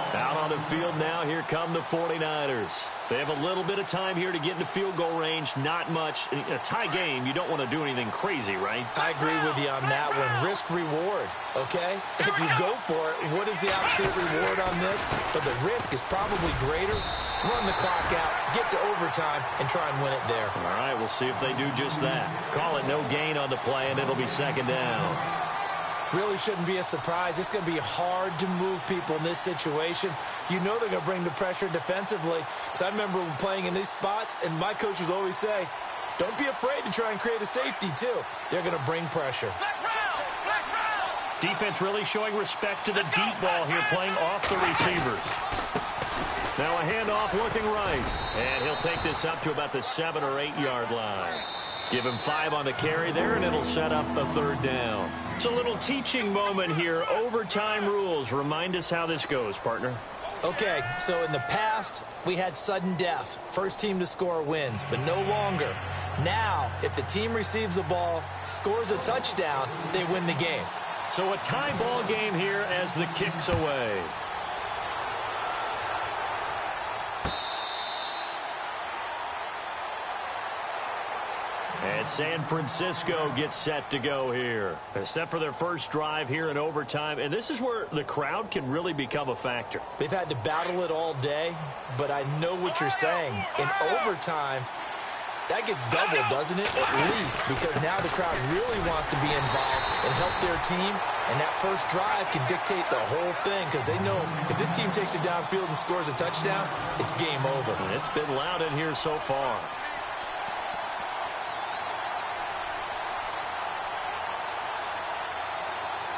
Speaker 2: Out on the field now, here come the 49ers. They have a little bit of time here to get into field goal range, not much. In a tie game, you don't want to do anything crazy, right?
Speaker 3: I agree with you on that one. Risk-reward, okay? If you go for it, what is the absolute reward on this? But the risk is probably greater. Run the clock out, get to overtime, and try and win it there.
Speaker 2: All right, we'll see if they do just that. Call it no gain on the play, and it'll be 2nd down.
Speaker 3: Really shouldn't be a surprise. It's going to be hard to move people in this situation. You know they're going to bring the pressure defensively. Because I remember playing in these spots, and my coach would always say, don't be afraid to try and create a safety, too. They're going to bring pressure.
Speaker 5: Defense really showing respect to the deep ball here, playing off the receivers.
Speaker 2: Now a handoff looking right. And he'll take this up to about the 7 or 8 yard line. Give him 5 on the carry there, and it'll set up a 3rd down. It's a little teaching moment here. Overtime rules. Remind us how this goes, partner.
Speaker 3: Okay, so in the past, we had sudden death. First team to score wins, but no longer. Now, if the team receives the ball, scores a touchdown, they win the game.
Speaker 2: So a tie ball game here as the kick's away. And San Francisco gets set to go here. Set for their first drive here in overtime. And this is where the crowd can really become a factor.
Speaker 3: They've had to battle it all day, but I know what you're saying. In overtime, that gets doubled, doesn't it? At least, because now the crowd really wants to be involved and help their team. And that first drive can dictate the whole thing because they know if this team takes it downfield and scores a touchdown, it's game over.
Speaker 2: And it's been loud in here so far.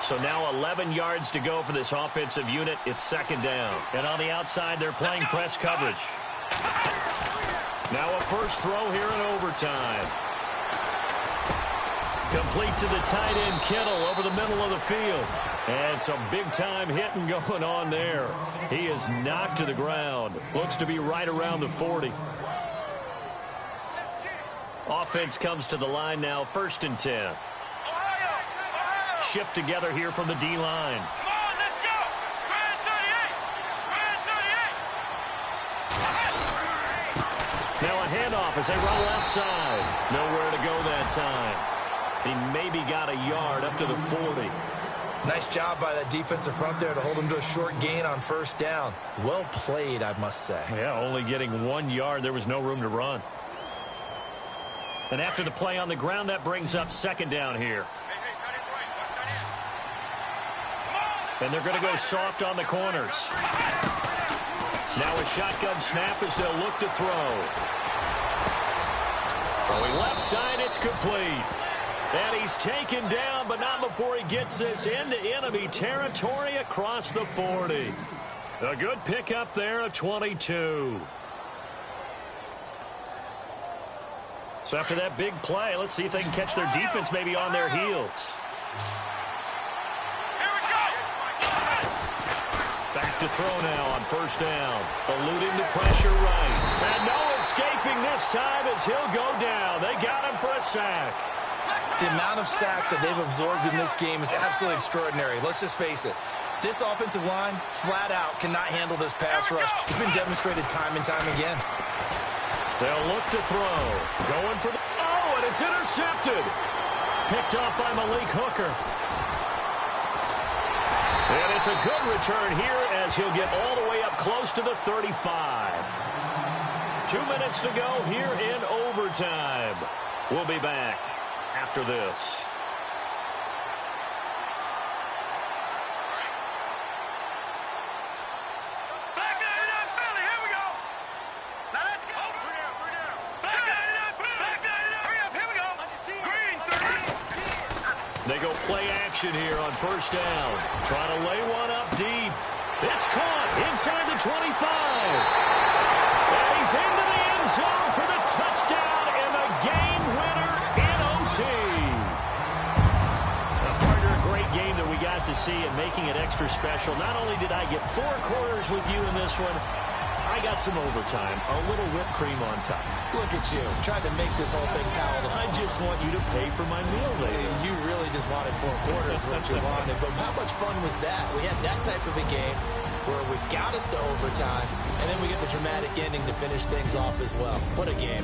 Speaker 2: So now 11 yards to go for this offensive unit. It's 2nd down. And on the outside, they're playing press coverage. Now a first throw here in overtime. Complete to the tight end, Kittle, over the middle of the field. And some big-time hitting going on there. He is knocked to the ground. Looks to be right around the 40. Offense comes to the line now, 1st and 10. Shift together here from the D-line.
Speaker 4: Come on, let's go! Grand 38! Grand 38!
Speaker 2: Now a handoff as they roll outside. Nowhere to go that time. He maybe got a yard up to the 40.
Speaker 3: Nice job by that defensive front there to hold him to a short gain on 1st down. Well played, I must say.
Speaker 2: Yeah, only getting 1 yard. There was no room to run. And after the play on the ground, that brings up 2nd down here. And they're going to go soft on the corners. Now a shotgun snap as they'll look to throw. Throwing left side, it's complete. And he's taken down, but not before he gets this into enemy territory across the 40. A good pickup there at 22. So after that big play, let's see if they can catch their defense maybe on their heels.
Speaker 4: Here we go!
Speaker 2: throw now on first down. Eluding the pressure right. And no escaping this time as he'll go down. They got him for a sack.
Speaker 3: The amount of sacks that they've absorbed in this game is absolutely extraordinary. Let's just face it. This offensive line, flat out, cannot handle this pass rush. It's been demonstrated time and time again.
Speaker 2: They'll look to throw. Going for the... Oh, and it's intercepted.
Speaker 5: Picked up by Malik Hooker.
Speaker 2: And it's a good return here as he'll get all the way up close to the 35. 2 minutes to go here in overtime. We'll be back after this. They go play action here on first down. Trying to lay one up deep. It's caught inside the 25. And he's into the end zone for the touchdown and the game winner in OT.
Speaker 5: Partner, a great game that we got to see and making it extra special. Not only did I get 4 quarters with you in this one, I got some overtime, a little whipped cream on top.
Speaker 3: Look at you, trying to make this whole thing palatable.
Speaker 5: I just want you to pay for my meal later.
Speaker 3: You really just wanted 4 quarters, what you wanted. But how much fun was that? We had that type of a game where we got us to overtime, and then we get the dramatic ending to finish things off as well. What a game.